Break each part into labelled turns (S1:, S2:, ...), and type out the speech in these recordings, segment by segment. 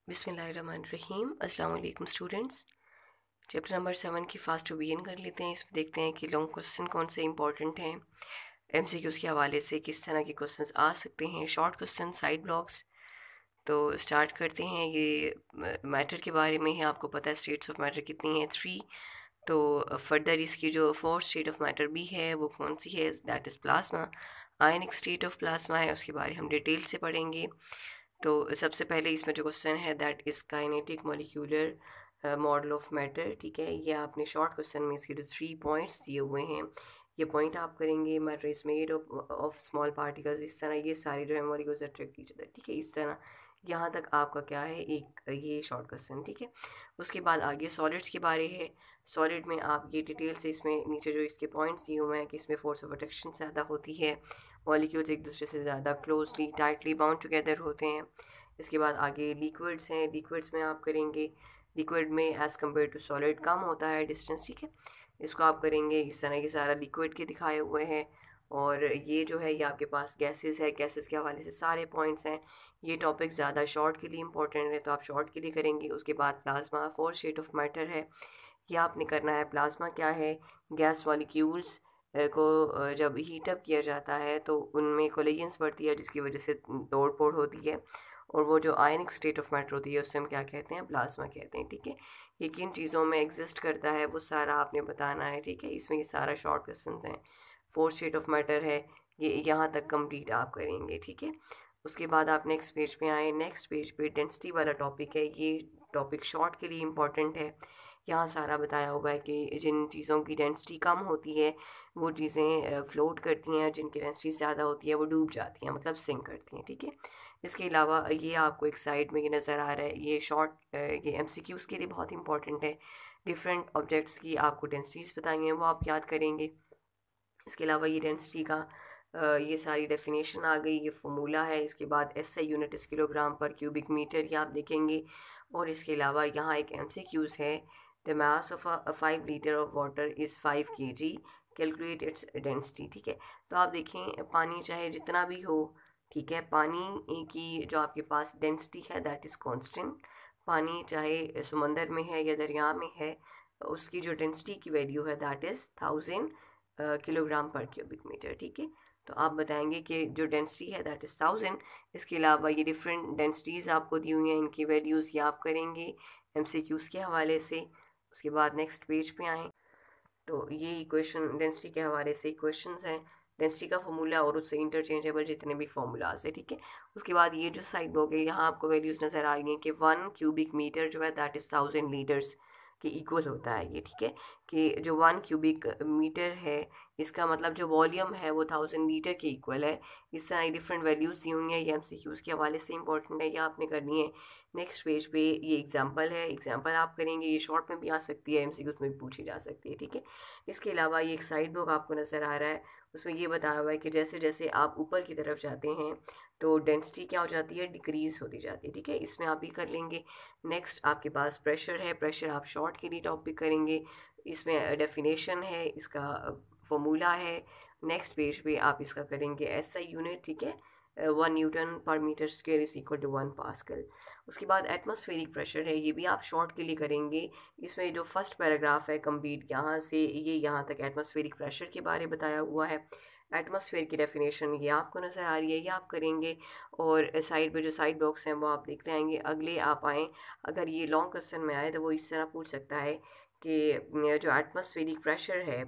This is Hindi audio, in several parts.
S1: बिस्मिल्लाहिर्रहमानिर्रहीम। अस्सलाम वालेकुम स्टूडेंट्स। चैप्टर नंबर 7 की फास्ट टू बिगिन कर लेते हैं। इसमें देखते हैं कि लॉन्ग क्वेश्चन कौन से इंपॉर्टेंट हैं, एमसीक्यूज़ के हवाले से किस तरह के क्वेश्चंस आ सकते हैं, शॉर्ट क्वेश्चन, साइड ब्लॉक्स। तो स्टार्ट करते हैं। ये मैटर के बारे में है, आपको पता है स्टेट्स ऑफ मैटर कितनी हैं, 3। तो फर्दर इसकी जो फोर्थ स्टेट ऑफ मैटर भी है वो कौन सी है, that is plasma. Ionic state of plasma है, उसके बारे में हम डिटेल से पढ़ेंगे। तो सबसे पहले इसमें जो क्वेश्चन है that is kinetic molecular model of matter. ठीक है, ये आपने शॉर्ट क्वेश्चन में इसके जो 3 पॉइंट्स दिए हुए हैं ये पॉइंट आप करेंगे। Matter is made of small particles, इस तरह ये सारे जो है मॉलिक्यूल्स अट्रैक्ट ईच अदर। ठीक है, इस तरह यहाँ तक आपका क्या है, एक ये शॉर्ट क्वेश्चन। ठीक है, उसके बाद आगे सॉलिड्स के बारे है। सॉलिड में आप ये डिटेल से इसमें नीचे जो इसके पॉइंट्स दिए हुए हैं कि इसमें फोर्स ऑफ अट्रैक्शन ज़्यादा होती है, मॉलिक्यूल्स एक दूसरे से ज़्यादा क्लोजली टाइटली बाउंड टुगेदर होते हैं। इसके बाद आगे लिक्विड्स हैं। लिक्विड्स में आप करेंगे, लिक्विड में एज़ कम्पेयर टू सॉलिड कम होता है डिस्टेंस। ठीक है, इसको आप करेंगे इस तरह के सारा लिक्विड के दिखाए हुए हैं। और ये जो है ये आपके पास गैसेस है, गैसेस के हवाले से सारे पॉइंट्स हैं। ये टॉपिक ज़्यादा शॉर्ट के लिए इंपॉर्टेंट है तो आप शॉर्ट के लिए करेंगे। उसके बाद plasma fourth state of matter है, ये आपने करना है। प्लाज्मा क्या है, गैस मॉलिक्यूल्स को जब हीटअप किया जाता है तो उनमें कोलिजन्स बढ़ती है जिसकी वजह से तोड़ फोड़ होती है, और वो जो आयनिक स्टेट ऑफ मैटर होती है उससे हम क्या कहते हैं, प्लाज्मा कहते हैं। ठीक है, ये किन चीज़ों में एग्जिस्ट करता है वो सारा आपने बताना है। ठीक है, इसमें ये सारा शॉर्ट क्वेश्चन हैं। फोर्थ स्टेट ऑफ मैटर है, ये यहाँ तक कंप्लीट आप करेंगे। ठीक है, उसके बाद आप नेक्स्ट पेज पे आए। नेक्स्ट पेज पे डेंसिटी वाला टॉपिक है, ये टॉपिक शॉर्ट के लिए इम्पॉर्टेंट है। यहाँ सारा बताया हुआ है कि जिन चीज़ों की डेंसिटी कम होती है वो चीज़ें फ्लोट करती हैं, जिनकी डेंसिटी ज़्यादा होती है वो डूब जाती हैं, मतलब सिंक करती हैं। ठीक है, इसके अलावा ये आपको एक साइड में ये नज़र आ रहा है, ये शॉर्ट ये एमसीक्यूज़ के लिए बहुत इंपॉर्टेंट है। डिफरेंट ऑब्जेक्ट्स की आपको डेंसिटीज़ बताई हैं वो आप याद करेंगे। इसके अलावा ये डेंसिटी का ये सारी डेफिनेशन आ गई, ये फॉर्मूला है। इसके बाद एसआई यूनिट इस किलोग्राम पर क्यूबिक मीटर ये आप देखेंगे। और इसके अलावा यहाँ एक एमसीक्यूज़ है, the mass of 5 litre of water is 5 kg, calculate its density. ठीक है, तो आप देखें पानी चाहे जितना भी हो, ठीक है, पानी की जो आपके पास डेंसिटी है दैट इज़ कांस्टेंट। पानी चाहे समंदर में है या दरिया में है, उसकी जो डेंसिटी की वैल्यू है दैट इज़ 1000 किलोग्राम पर क्यूबिक मीटर। ठीक है, तो आप बताएंगे कि जो डेंसिटी है दैट इज़ 1000। इसके अलावा ये डिफरेंट डेंसिटीज़ आपको दी हुई हैं, इनकी वैल्यूज़ ये आप करेंगे एमसीक्यूज़ के हवाले से। उसके बाद नेक्स्ट पेज पे आएँ तो ये इक्वेशन डेंसिटी के हवाले से इक्वेशंस हैं, डेंसिटी का फॉर्मूला और उससे इंटरचेंजेबल जितने भी फॉर्मूलाज है। ठीक है, उसके बाद ये जो साइड हो गई यहाँ आपको वैल्यूज़ नज़र आ रही हैं कि 1 क्यूबिक मीटर जो है दैट इज़ 1000 लीटर्स के इक्वल होता है ये। ठीक है, कि जो 1 क्यूबिक मीटर है इसका मतलब जो वॉल्यूम है वो 1000 लीटर के इक्वल है। इस तरह डिफरेंट वैल्यूज़ दी हुई हैं, ये एमसीक्यूज़ के हवाले से इंपॉर्टेंट है, ये आपने करनी है। नेक्स्ट पेज पे ये एग्जांपल है, एग्जांपल आप करेंगे, ये शॉर्ट में भी आ सकती है, एमसीक्यूज़ में भी पूछी जा सकती है। ठीक है, इसके अलावा ये एक साइड बुक आपको नज़र आ रहा है, उसमें ये बताया हुआ है कि जैसे जैसे आप ऊपर की तरफ जाते हैं तो डेंसिटी क्या हो जाती है, डिक्रीज़ होती जाती है। ठीक है, इसमें आप भी कर लेंगे। नेक्स्ट आपके पास प्रेशर है, प्रेशर आप शॉर्ट के लिए टॉपिक करेंगे, इसमें डेफिनेशन है, इसका फॉर्मूला है। नेक्स्ट पेज पे आप इसका करेंगे एसआई यूनिट। ठीक है, 1 न्यूटन पर metre square is equal to 1 pascal. उसके बाद एटमॉस्फेरिक प्रेशर है, ये भी आप शॉर्ट के लिए करेंगे। इसमें जो फर्स्ट पैराग्राफ है कंप्लीट यहाँ से ये यहाँ तक एटमॉस्फेरिक प्रेशर के बारे बताया हुआ है। एटमॉस्फेयर की डेफिनेशन ये आपको नज़र आ रही है, ये आप करेंगे। और साइड पे जो साइड बॉक्स हैं वो आप देखते आएंगे। अगले आप आएँ, अगर ये लॉन्ग क्वेश्चन में आए तो वो इस तरह पूछ सकता है कि जो एटमॉस्फेरिक प्रेशर है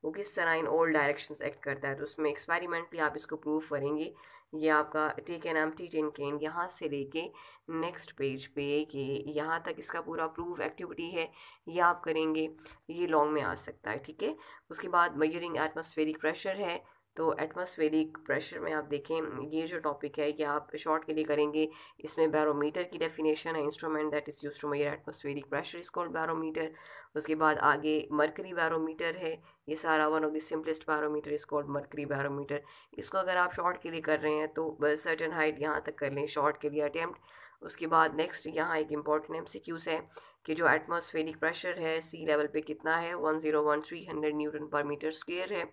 S1: वो किस तरह इन ऑल डायरेक्शंस एक्ट करता है, तो उसमें एक्सपेरिमेंटली आप इसको प्रूव करेंगे। ये आपका take an empty tin can यहाँ से लेके नेक्स्ट पेज पे कि यहाँ तक इसका पूरा प्रूफ एक्टिविटी है, ये आप करेंगे। ये लॉन्ग में आ सकता है। ठीक है, उसके बाद मेजरिंग एटमॉस्फेरिक प्रेशर है, तो एटमॉस्फेरिक प्रेशर में आप देखें ये जो टॉपिक है ये आप शॉर्ट के लिए करेंगे। इसमें बैरोमीटर की डेफिनेशन है, instrument that is used to measure atmospheric pressure is called barometer. उसके बाद आगे मरकरी बैरोमीटर है, ये सारा one of the simplest barometer is called mercury barometer. इसको अगर आप शॉर्ट के लिए कर रहे हैं तो बस सर्टेन हाइट यहाँ तक कर लें शॉर्ट के लिए अटैम्प्ट। उसके बाद नेक्स्ट यहाँ एक इम्पॉर्टेंट एमसीक्यूज़ है कि जो एटमॉस्फेरिक प्रेशर है सी लेवल पे कितना है, 101300 न्यूटन पर मीटर स्क्वेयर है।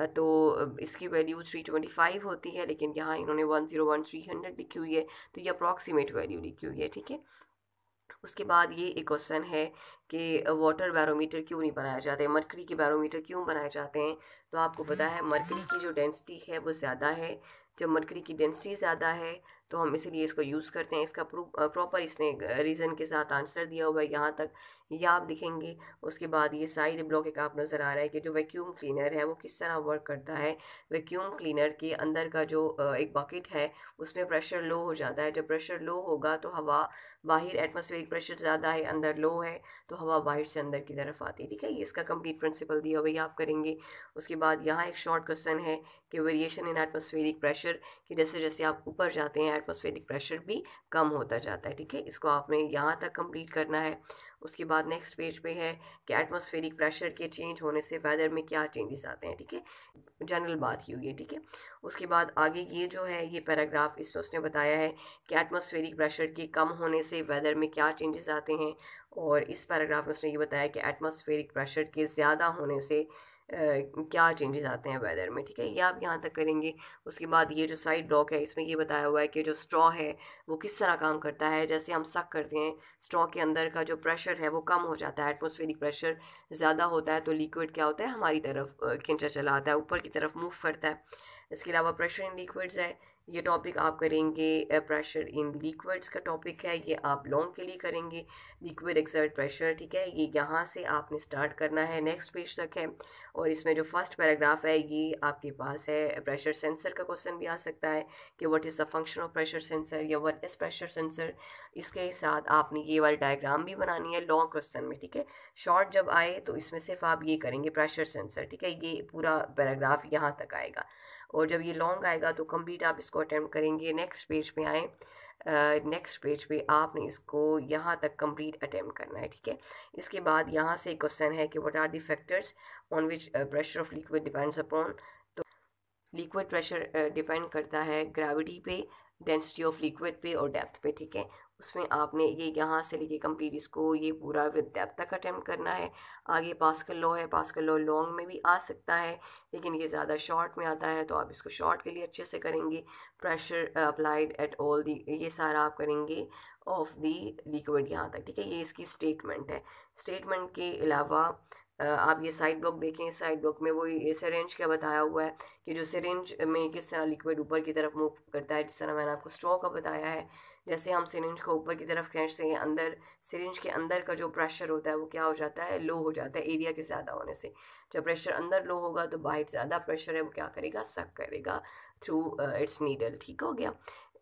S1: तो इसकी वैल्यू 325 होती है, लेकिन यहाँ इन्होंने 101300 लिखी हुई है, तो ये अप्रॉक्सीमेट वैल्यू लिखी हुई है। ठीक है, उसके बाद ये एक क्वेश्चन है कि वाटर बैरोमीटर क्यों नहीं बनाए जाते, मरकरी के बैरोमीटर क्यों बनाए जाते हैं। तो आपको पता है मरकरी की जो डेंसिटी है वो ज़्यादा है। जब मरकरी की डेंसिटी ज़्यादा है तो हम इसीलिए इसको यूज़ करते हैं। इसका प्रॉपर इसने रीज़न के साथ आंसर दिया हुआ है यहाँ तक, ये आप लिखेंगे। उसके बाद ये साइड ब्लॉक एक आप नज़र आ रहा है कि जो वैक्यूम क्लीनर है वो किस तरह वर्क करता है। वैक्यूम क्लीनर के अंदर का जो एक बकेट है उसमें प्रेशर लो हो जाता है। जब प्रेशर लो होगा तो हवा बाहर, एटमॉस्फेरिक प्रेशर ज़्यादा है, अंदर लो है, तो हवा बाहर से अंदर की तरफ आती है। ठीक है, ये इसका कंप्लीट प्रिंसिपल दिया हुआ आप करेंगे। उसके बाद यहाँ एक शॉर्ट क्वेश्चन है कि वेरिएशन इन एटमॉस्फेरिक प्रेशर, कि जैसे जैसे आप ऊपर जाते हैं एटमॉस्फेरिक प्रेशर भी कम होता जाता है। ठीक है, इसको आपने यहाँ तक कंप्लीट करना है। उसके बाद नेक्स्ट पेज पे है कि एटमॉस्फेरिक प्रेशर के चेंज होने से वेदर में क्या चेंजेस आते हैं। ठीक है, जनरल बात की हुई है। ठीक है, उसके बाद आगे ये जो है ये पैराग्राफ, इसमें उसने बताया है कि एटमॉस्फेरिक प्रेशर के कम होने से वेदर में क्या चेंजेस आते हैं। और इस पैराग्राफ में उसने ये बताया कि एटमॉस्फेरिक प्रेशर के ज़्यादा होने से क्या चेंजेस आते हैं वेदर में। ठीक है, ये आप यहाँ तक करेंगे। उसके बाद ये जो साइड ब्लॉक है इसमें ये बताया हुआ है कि जो स्ट्रॉ है वो किस तरह काम करता है। जैसे हम सक करते हैं, स्ट्रॉ के अंदर का जो प्रेशर है वो कम हो जाता है, एटमॉस्फेरिक प्रेशर ज़्यादा होता है तो लिक्विड क्या होता है, हमारी तरफ खिंचा चला आता है, ऊपर की तरफ मूव करता है। इसके अलावा प्रेशर इन लिक्विड्स है, ये टॉपिक आप करेंगे। प्रेशर इन लिक्विड्स का टॉपिक है, ये आप लॉन्ग के लिए करेंगे। लिक्विड एक्सर्ट प्रेशर, ठीक है, ये यहाँ से आपने स्टार्ट करना है, नेक्स्ट पेज तक है। और इसमें जो फर्स्ट पैराग्राफ है ये आपके पास है प्रेशर सेंसर का क्वेश्चन भी आ सकता है कि what is the function of pressure sensor या व्हाट इज़ प्रेशर सेंसर। इसके साथ आपने ये वाली डायग्राम भी बनानी है लॉन्ग क्वेश्चन में। ठीक है, शॉर्ट जब आए तो इसमें सिर्फ आप ये करेंगे प्रेशर सेंसर। ठीक है, ये पूरा पैराग्राफ यहाँ तक आएगा। और जब ये लॉन्ग आएगा तो कंप्लीट आप इसको अटेम्प्ट करेंगे। नेक्स्ट पेज पे आए, नेक्स्ट पेज पे आपने इसको यहाँ तक कंप्लीट अटेम्प्ट करना है। ठीक है, इसके बाद यहाँ से एक क्वेश्चन है कि what are the factors on which pressure of liquid depends upon. तो लिक्विड प्रेशर डिपेंड करता है ग्रेविटी पे, डेंसिटी ऑफ लिक्विड पे और डेप्थ पे। ठीक है, उसमें आपने ये यहाँ से लेके कंप्लीट इसको ये पूरा विद डेप्थ तक अटेम्प्ट करना है। आगे पास्कल लॉ है, पास्कल लॉ लॉन्ग में भी आ सकता है लेकिन ये ज़्यादा शॉर्ट में आता है तो आप इसको शॉर्ट के लिए अच्छे से करेंगे। Pressure applied at all the, ये सारा आप करेंगे ऑफ दी लिक्विड यहाँ तक। ठीक है, ये इसकी स्टेटमेंट है। स्टेटमेंट के अलावा आप ये साइड ब्लॉक देखें, साइड ब्लॉक में वो ये सिरिंज का बताया हुआ है कि जो सिरिंज में किस तरह लिक्विड ऊपर की तरफ मूव करता है, जिस तरह मैंने आपको स्ट्रॉ का बताया है। जैसे हम सिरिंज को ऊपर की तरफ खींचते हैं, अंदर सिरिंज के अंदर का जो प्रेशर होता है वो क्या हो जाता है, लो हो जाता है एरिया के ज़्यादा होने से। जब प्रेशर अंदर लो होगा तो बाहर ज़्यादा प्रेशर है वो क्या करेगा, सक करेगा थ्रू इट्स नीडल। ठीक हो गया।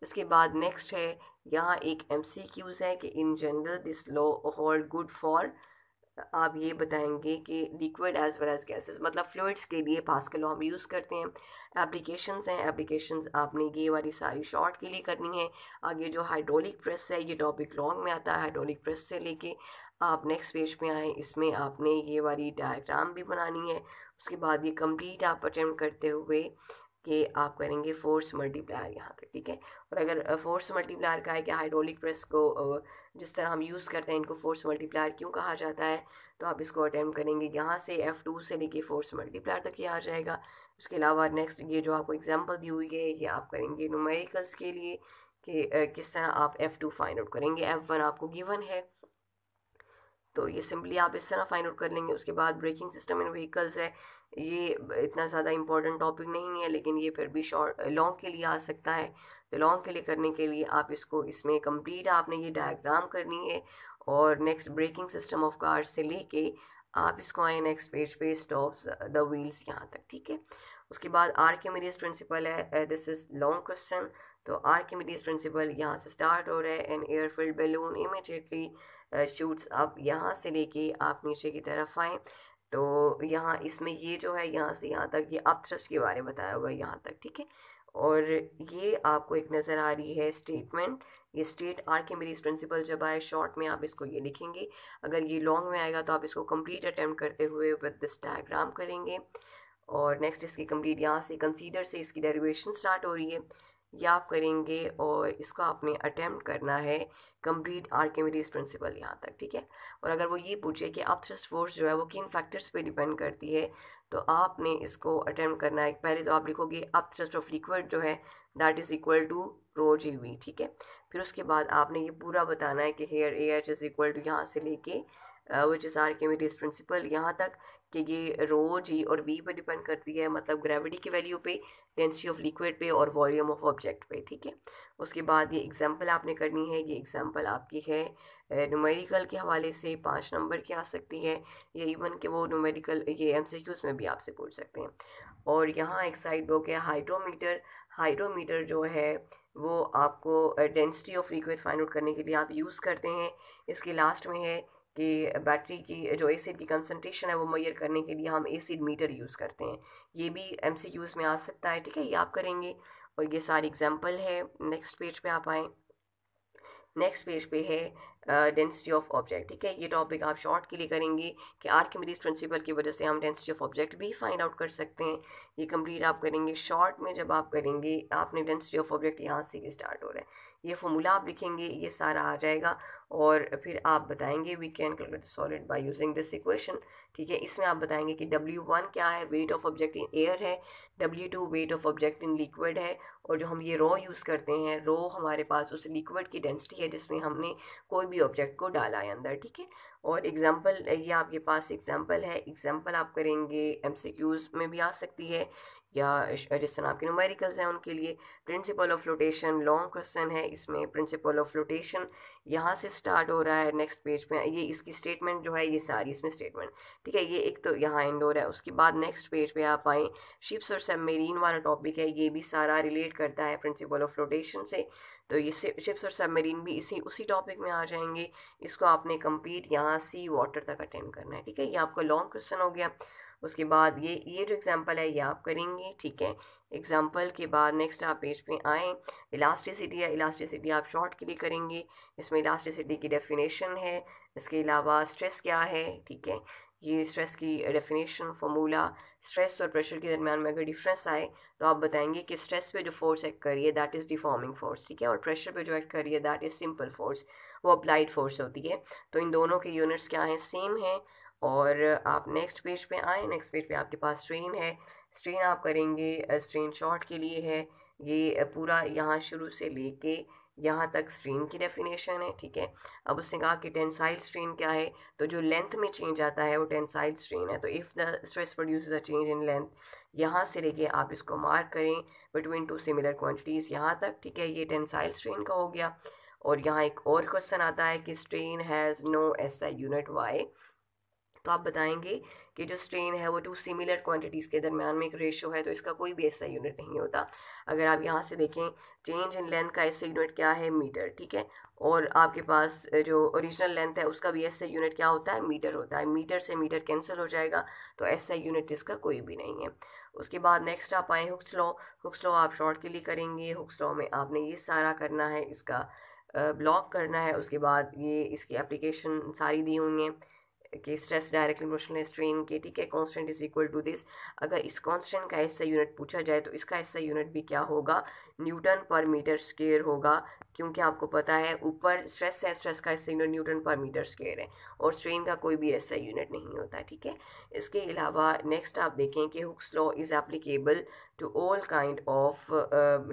S1: इसके बाद नेक्स्ट है, यहाँ एक MCQs है कि in general this law hold good for. आप ये बताएंगे कि liquid as well as gases, मतलब फ्लूइड्स के लिए पास्कल लॉ हम यूज़ करते हैं। एप्लीकेशंस हैं, एप्लीकेशंस आपने ये वाली सारी शॉर्ट के लिए करनी है। आगे जो हाइड्रोलिक प्रेस है ये टॉपिक लॉन्ग में आता है, हाइड्रोलिक प्रेस से लेके आप नेक्स्ट पेज पे आएँ, इसमें आपने ये वाली डायग्राम भी बनानी है। उसके बाद ये कंप्लीट आप अटेम्प्ट करते हुए कि आप करेंगे फोर्स मल्टीप्लायर यहाँ तक। ठीक है, और अगर फोर्स मल्टीप्लायर का है कि हाइड्रोलिक प्रेस को जिस तरह हम यूज़ करते हैं इनको फोर्स मल्टीप्लायर क्यों कहा जाता है, तो आप इसको अटेम्प्ट करेंगे। यहाँ से F2 से लेके फोर्स मल्टीप्लायर तक ये आ जाएगा। उसके अलावा नेक्स्ट ये जो आपको एग्जांपल दी हुई है ये आप करेंगे न्यूमेरिकल्स के लिए कि किस तरह आप F2 फाइंड आउट करेंगे। F1 आपको गिवन है तो ये सिंपली आप इस तरह फाइंड आउट कर लेंगे। उसके बाद ब्रेकिंग सिस्टम इन व्हीकल्स है, ये इतना ज़्यादा इंपॉर्टेंट टॉपिक नहीं है लेकिन ये फिर भी शॉर्ट लॉन्ग के लिए आ सकता है। तो लॉन्ग के लिए करने के लिए आप इसको इसमें कंप्लीट आपने ये डायग्राम करनी है। और next braking system of cars से लेके आप इसको आए नेक्स्ट पेज पे स्टॉप्स द व्हील्स यहाँ तक। ठीक है, उसके बाद आर्किमिडीज प्रिंसिपल है, दिस इज़ लॉन्ग क्वेश्चन। तो आर्किमिडीज प्रिंसिपल यहाँ से स्टार्ट हो रहा है, an air filled balloon immediately shoots up, यहाँ से लेके आप नीचे की तरफ आएँ तो यहाँ इसमें ये जो है यहाँ से यहाँ तक ये अपथ्रस्ट के बारे में बताया हुआ है यहाँ तक। ठीक है, और ये आपको एक नज़र आ रही है स्टेटमेंट, ये स्टेट आर्किमिडीज प्रिंसिपल जब आए शॉर्ट में आप इसको ये लिखेंगे। अगर ये लॉन्ग में आएगा तो आप इसको कंप्लीट अटेम्प्ट करते हुए विद दिस डायग्राम करेंगे। और नेक्स्ट इसकी कंप्लीट यहाँ से कंसीडर से इसकी डेरिवेशन स्टार्ट हो रही है, ये आप करेंगे और इसको आपने अटेम्प्ट करना है कंप्लीट आर्किमिडीज प्रिंसिपल यहाँ तक, ठीक है। और अगर वो ये पूछे कि अपथ्रस्ट फोर्स जो है वो किन फैक्टर्स पे डिपेंड करती है, तो आपने इसको अटेम्प्ट करना है। पहले तो आप लिखोगे अपथ्रस्ट ऑफ लिक्विड जो है that is equal to rho g V, ठीक है। फिर उसके बाद आपने ये पूरा बताना है कि here A H is equal to यहाँ से लेके विच इज़ आर्किमिडीज प्रिंसिपल यहाँ तक कि ये रो जी और वी पे डिपेंड करती है, मतलब ग्रेविटी की वैल्यू पे, डेंसिटी ऑफ लिक्विड पे और वॉल्यूम ऑफ ऑब्जेक्ट पे, ठीक है। उसके बाद ये एग्जांपल आपने करनी है। ये एग्जांपल आपकी है न्यूमेरिकल के हवाले से 5 नंबर की आ सकती है, या इवन कि वो न्यूमेरिकल ये एमसीक्यूज में भी आपसे पूछ सकते हैं। और यहाँ एक साइड बुक है हाइड्रोमीटर। हाइड्रोमीटर जो है वो आपको density of liquid find out करने के लिए आप यूज़ करते हैं। इसके लास्ट में है कि बैटरी की जो एसिड की कंसनट्रेशन है वो मेजर करने के लिए हम एसिड मीटर यूज़ करते हैं। ये भी एमसीक्यूज़ में आ सकता है, ठीक है, ये आप करेंगे। और ये सारी एग्जांपल है। नेक्स्ट पेज पे आप आएँ। नेक्स्ट पेज पे है डेंसिटी ऑफ ऑब्जेक्ट, ठीक है। ये टॉपिक आप शॉर्ट के लिए करेंगे कि आर्किमिडीज प्रिंसिपल की वजह से हम डेंसिटी ऑफ ऑब्जेक्ट भी फाइंड आउट कर सकते हैं। ये कंप्लीट आप करेंगे शॉर्ट में। जब आप करेंगे आपने डेंसिटी ऑफ ऑब्जेक्ट यहाँ से स्टार्ट हो रहा है, ये फॉर्मूला आप लिखेंगे, ये सारा आ जाएगा। और फिर आप बताएंगे we can calculate solid by using this equation, ठीक है। इसमें आप बताएंगे कि W1 क्या है, weight of object in air है, W2 weight of object in liquid है, और जो हम ये रो यूज़ करते हैं, रो हमारे पास उस लिक्विड की डेंसिटी है जिसमें हमने कोई भी ऑब्जेक्ट को डाला है अंदर, ठीक है। और एग्जांपल ये आपके पास एग्जांपल है। एग्जांपल आप करेंगे एमसीक्यूज़ में भी आ सकती है, या जिस तरह आपके न्यूमेरिकल्स हैं उनके लिए। Principle of flotation long question है, इसमें प्रिंसिपल ऑफ फ्लोटेशन यहाँ से स्टार्ट हो रहा है। नेक्स्ट पेज पे ये इसकी स्टेटमेंट जो है ये सारी इसमें स्टेटमेंट, ठीक है। ये एक तो यहाँ एंड हो रहा है। उसके बाद नेक्स्ट पेज पे आप आएँ, शिप्स और सबमरीन वाला टॉपिक है, ये भी सारा रिलेट करता है प्रिंसिपल ऑफ फ्लोटेशन से। तो ये शिप्स और सबमरीन भी इसी उसी टॉपिक में आ जाएंगे। इसको आपने कंप्लीट यहाँ सी वाटर तक अटेंड करना है, ठीक है। ये आपका लॉन्ग क्वेश्चन हो गया। उसके बाद ये जो एग्जांपल है ये आप करेंगे, ठीक है। एग्जांपल के बाद नेक्स्ट आप पेज पे आएँ। इलास्टिसिटी है, इलास्टिसिटी आप शॉर्ट के लिए करेंगे। इसमें इलास्टिसिटी की डेफिनेशन है। इसके अलावा स्ट्रेस क्या है, ठीक है। ये स्ट्रेस की डेफिनेशन फार्मूला, स्ट्रेस और प्रेशर के दरमियान में अगर डिफरेंस आए तो आप बताएंगे कि स्ट्रेस पे जो फोर्स एक्ट कर रही है दैट इज़ डिफॉर्मिंग फोर्स, ठीक है। और प्रेशर पे जो एक्ट कर रही है दैट इज़ सिंपल फोर्स, वो अप्लाइड फोर्स होती है। तो इन दोनों के यूनिट्स क्या हैं, सेम हैं। और आप नेक्स्ट पेज पे आए। नेक्स्ट पेज पे आपके पास स्ट्रेन है। स्ट्रेन आप करेंगे, स्ट्रेन शॉर्ट के लिए है। ये पूरा यहाँ शुरू से लेके यहाँ तक स्ट्रेन की डेफिनेशन है, ठीक है। अब उसने कहा कि टेंसाइल स्ट्रेन क्या है, तो जो लेंथ में चेंज आता है वो टेंसाइल स्ट्रेन है। तो if the stress produces a change in length, यहाँ से लेके आप इसको मार्क करें बिटवीन टू सिमिलर क्वांटिटीज़ यहाँ तक, ठीक है। ये टेंसाइल स्ट्रेन का हो गया। और यहाँ एक और क्वेश्चन आता है कि strain has no SI unit why. तो आप बताएंगे कि जो स्ट्रेन है वो टू सिमिलर क्वांटिटीज़ के दरमियान में एक रेशो है, तो इसका कोई भी ऐसा यूनिट नहीं होता। अगर आप यहाँ से देखें चेंज इन लेंथ का ऐसा यूनिट क्या है, मीटर, ठीक है। और आपके पास जो ओरिजिनल लेंथ है उसका भी ऐसा यूनिट क्या होता है, मीटर होता है। मीटर से मीटर कैंसिल हो जाएगा, तो ऐसा यूनिट इसका कोई भी नहीं है। उसके बाद नेक्स्ट आप आए हुक्स लॉ। हुक्स लॉ आप शॉर्ट के लिए करेंगे। हुक्स लॉ में आपने ये सारा करना है, इसका ब्लॉक करना है। उसके बाद ये इसकी एप्लीकेशन सारी दी हुई हैं कि स्ट्रेस डायरेक्टली प्रोपोर्शनल है स्ट्रेन के, ठीक है। Constant is equal to this. अगर इस कांस्टेंट का ऐसा यूनिट पूछा जाए तो इसका ऐसा यूनिट भी क्या होगा, न्यूटन पर मीटर स्क्वायर होगा, क्योंकि आपको पता है ऊपर स्ट्रेस है, स्ट्रेस का ऐसा यूनिट न्यूटन पर मीटर स्क्वायर है, और स्ट्रेन का कोई भी ऐसा यूनिट नहीं होता, ठीक है। इसके अलावा नेक्स्ट आप देखें कि Hooke's law is applicable to all kind of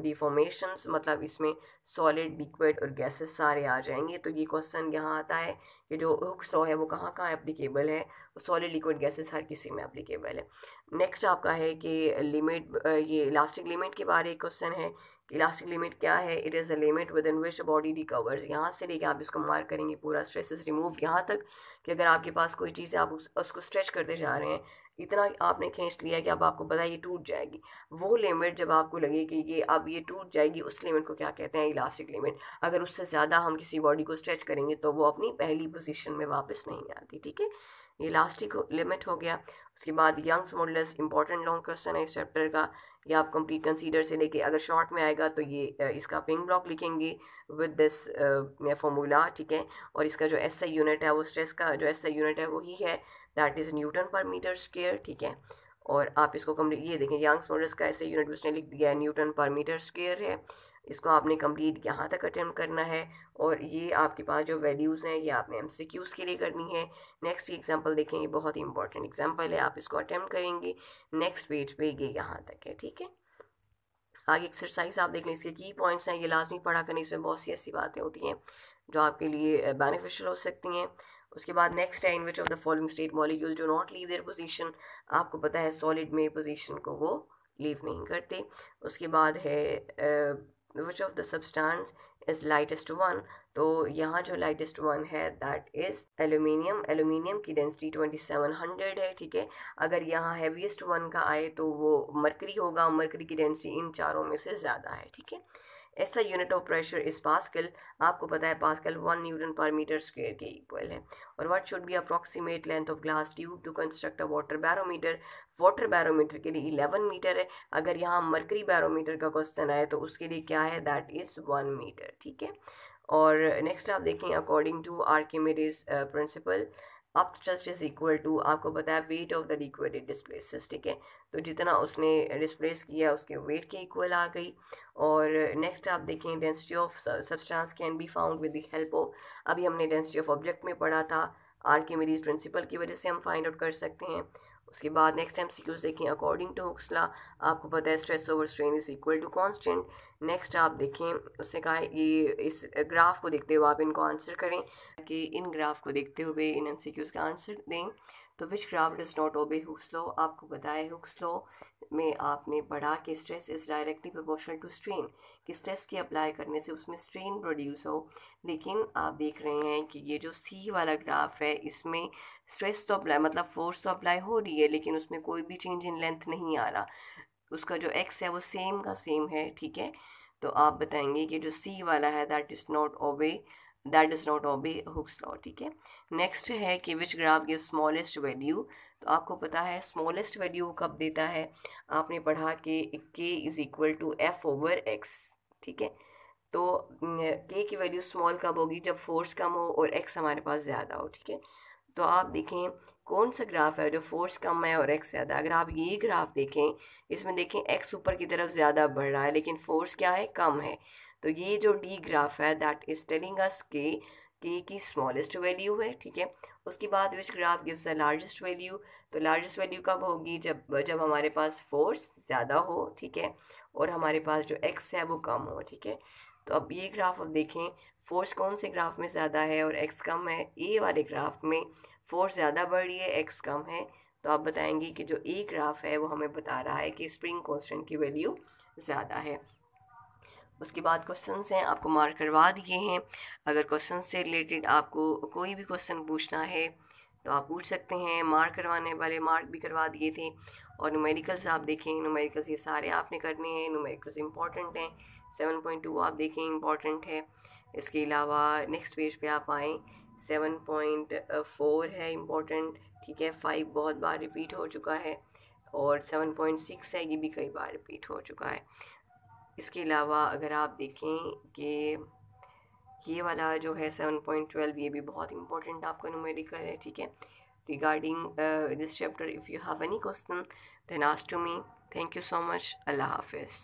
S1: deformations, मतलब इसमें सॉलिड, लिक्विड और गैसेस सारे आ जाएंगे। तो ये क्वेश्चन यहाँ आता है कि जो हुक्स लॉ है वो कहाँ कहाँ एप्लीकेबल है, सॉलिड, लिक्विड, गैसेस हर किसी में एप्लीकेबल है। नेक्स्ट आपका है कि लिमिट, ये इलास्टिक लिमिट के बारे में क्वेश्चन है कि इलास्टिक लिमिट क्या है। It is a limit with in which body recovers, यहाँ से लेके आप इसको मार्क करेंगे पूरा स्ट्रेसेस रिमूव यहाँ तक कि अगर आपके पास कोई चीज़ है आप उसको स्ट्रेच करते जा रहे हैं, इतना आपने खींच लिया कि अब आपको पता है ये टूट जाएगी, वो लिमिट जब आपको लगे कि ये अब ये टूट जाएगी, उस लिमिट को क्या कहते हैं, इलास्टिक लिमिट। अगर उससे ज़्यादा हम किसी बॉडी को स्ट्रेच करेंगे तो वो अपनी पहली पोजीशन में वापस नहीं आती, ठीक है। ये इलास्टिक लिमिट हो गया। उसके बाद Young's modulus important long question है इस चैप्टर का, ये आप कंप्लीट कंसीडर से लेके अगर शॉर्ट में आएगा तो ये इसका पिंग ब्लॉक लिखेंगे विद दिस फॉर्मूला, ठीक है। और इसका जो एसआई यूनिट है वो स्ट्रेस का जो एसआई यूनिट है वही है, दैट इज़ न्यूटन पर मीटर स्क्वायर, ठीक है। और आप इसको कंप्लीट ये देखें यंग्स मॉडुलस का ऐसे यूनिट भी उसने लिख दिया है, न्यूटन पर मीटर स्क्वायर है। इसको आपने कंप्लीट यहाँ तक अटेम्प्ट करना है, और ये आपके पास जो वैल्यूज़ हैं ये आपने MCQs के लिए करनी है। नेक्स्ट एग्जांपल देखें, ये बहुत ही इंपॉर्टेंट एग्जांपल है, आप इसको अटेम्प्ट करेंगे। नेक्स्ट पेज पे ये यहाँ तक है, ठीक है। आगे एक्सरसाइज आप देख लें, इसके की पॉइंट्स हैं, ये लाजमी पढ़ा करें, इसमें बहुत सी ऐसी बातें होती हैं जो आपके लिए बेनिफिशियल हो सकती हैं। उसके बाद नेक्स्ट है, in which of the following state molecule do not leave their position. आपको पता है सॉलिड में पोजीशन को वो लीव नहीं करते। उसके बाद है विच of the substance is lightest one. तो यहाँ जो लाइटेस्ट वन है दैट इज एल्यूमिनियम। एल्यूमिनियम की डेंसिटी 2700 है, ठीक है। अगर यहाँ हैवीएस्ट वन का आए तो वो मरकरी होगा, मरकरी की डेंसिटी इन चारों में से ज़्यादा है, ठीक है। SI unit of pressure is pascal. आपको पता है पास्कल 1 न्यूटन पर मीटर स्क्वायर के इक्वल है। और what should be approximate length of glass tube to construct a water barometer. Water barometer के लिए 11 मीटर है। अगर यहाँ मरकरी बैरोमीटर का क्वेश्चन आए तो उसके लिए क्या है, दैट इज़ 1 मीटर, ठीक है। और नेक्स्ट आप देखें, according to Archimedes principle, upthrust is equal to, आपको पता है weight of the liquid it displaces, ठीक है। तो जितना उसने डिस्प्लेस किया उसके वेट के इक्वल आ गई। और नेक्स्ट आप देखें, density of substance can be found with the help of, अभी हमने डेंसिटी ऑफ ऑब्जेक्ट में पढ़ा था, आर्किमिडीज प्रिंसिपल की वजह से हम फाइंड आउट कर सकते हैं। उसके बाद नेक्स्ट MCQs देखें, अकॉर्डिंग टू हुक्स लॉ, आपको पता है stress over strain is equal to constant. Next आप देखें, उससे कहा ये इस ग्राफ को देखते हुए आप इनको आंसर करें, कि इन ग्राफ को देखते हुए इन MCQs का आंसर दें। तो which graph does not obey Hooke's law. आपको पता है हुक्स लॉ में आपने पढ़ा कि stress is directly proportional to strain, कि स्ट्रेस के अप्लाई करने से उसमें स्ट्रेन प्रोड्यूस हो। लेकिन आप देख रहे हैं कि ये जो C वाला ग्राफ है इसमें स्ट्रेस तो अप्लाई मतलब फोर्स तो अप्लाई हो रही है, लेकिन उसमें कोई भी चेंज इन लेंथ नहीं आ रहा, उसका जो x है वो सेम का सेम है, ठीक है। तो आप बताएंगे कि जो C वाला है that is not obey Hooke's law, ठीक है। नेक्स्ट है कि which graph give smallest value. तो आपको पता है स्मॉलेस्ट वैल्यू कब देता है, आपने पढ़ा कि k is equal to F/x, ठीक है। तो k की वैल्यू स्मॉल कब होगी, जब फोर्स कम हो और x हमारे पास ज़्यादा हो, ठीक है। तो आप देखें कौन सा ग्राफ है जो फोर्स कम है और x ज़्यादा। अगर आप ये ग्राफ देखें, इसमें देखें x ऊपर की तरफ ज़्यादा बढ़ रहा है लेकिन फोर्स क्या है, कम है। तो ये जो D ग्राफ है दैट इज़ टेलिंग अस के k की स्मॉलेस्ट वैल्यू है, ठीक है। उसके बाद which graph gives the largest value. तो लार्जेस्ट वैल्यू कब होगी, जब हमारे पास फोर्स ज़्यादा हो, ठीक है, और हमारे पास जो x है वो कम हो, ठीक है। तो अब ये ग्राफ अब देखें, फोर्स कौन से ग्राफ में ज़्यादा है और x कम है। ए वाले ग्राफ में फोर्स ज़्यादा बढ़ रही है, x कम है। तो आप बताएंगे कि जो ए ग्राफ है वो हमें बता रहा है कि स्प्रिंग कांस्टेंट की वैल्यू ज़्यादा है। उसके बाद क्वेश्चंस हैं, आपको मार्क करवा दिए हैं। अगर क्वेश्चन से रिलेटेड आपको कोई भी क्वेश्चन पूछना है तो आप पूछ सकते हैं, मार्क करवाने वाले मार्क भी करवा दिए थे। और न्यूमेरिकल्स आप देखें, न्यूमेरिकल्स ये सारे आपने करने हैं, न्यूमेरिकल्स इंपॉर्टेंट हैं। 7.2 आप देखें इंपॉर्टेंट है। इसके अलावा नेक्स्ट पेज पे आप आएँ, 7.4 है इम्पॉर्टेंट, ठीक है, 5 बहुत बार रिपीट हो चुका है, और 7.6 है, ये भी कई बार रिपीट हो चुका है। इसके अलावा अगर आप देखें कि ये वाला जो है 7.12, ये भी बहुत इंपॉर्टेंट आपका न्यूमेरिकल है, ठीक है। Regarding this chapter if you have any question then ask to me. Thank you so much. अल्लाह हाफिज़।